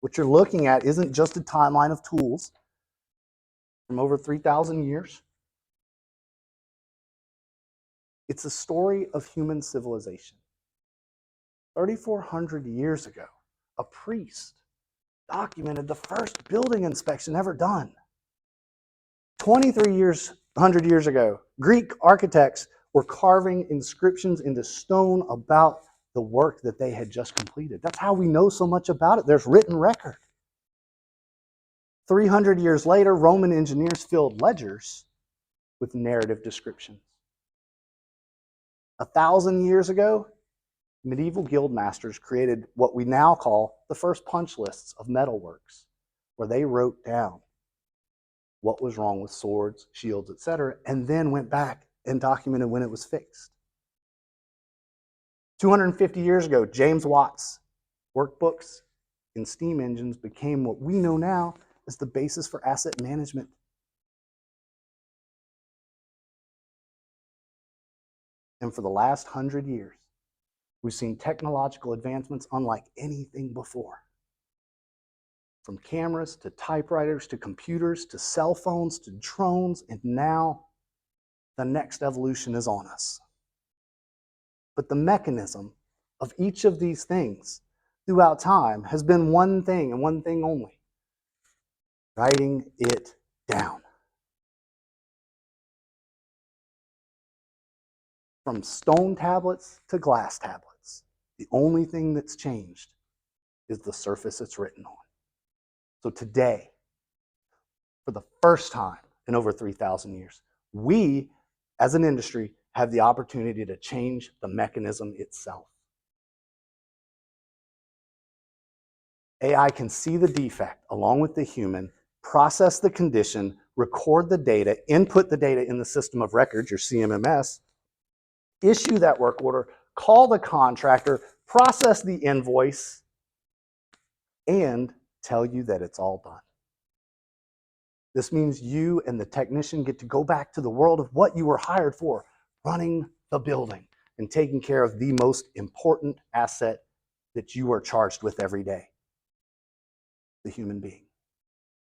What you're looking at isn't just a timeline of tools from over 3,000 years. It's a story of human civilization. 3,400 years ago, a priest documented the first building inspection ever done. 2,300 years ago, Greek architects were carving inscriptions into stone about the work that they had just completed. That's how we know so much about it. There's written record. 300 years later, Roman engineers filled ledgers with narrative descriptions. 1,000 years ago, medieval guild masters created what we now call the first punch lists of metalworks, where they wrote down what was wrong with swords, shields, etc., and then went back and documented when it was fixed. 250 years ago, James Watt's workbooks in steam engines became what we know now as the basis for asset management. And for the last 100 years, we've seen technological advancements unlike anything before. From cameras to typewriters to computers to cell phones to drones, and now the next evolution is on us. But the mechanism of each of these things throughout time has been one thing and one thing only: writing it down. From stone tablets to glass tablets, the only thing that's changed is the surface it's written on. So today, for the first time in over 3,000 years, we, as an industry, have the opportunity to change the mechanism itself. AI can see the defect along with the human, process the condition, record the data, input the data in the system of records, your CMMS, issue that work order, call the contractor, process the invoice, and tell you that it's all done. This means you and the technician get to go back to the world of what you were hired for, running the building and taking care of the most important asset that you are charged with every day, the human being.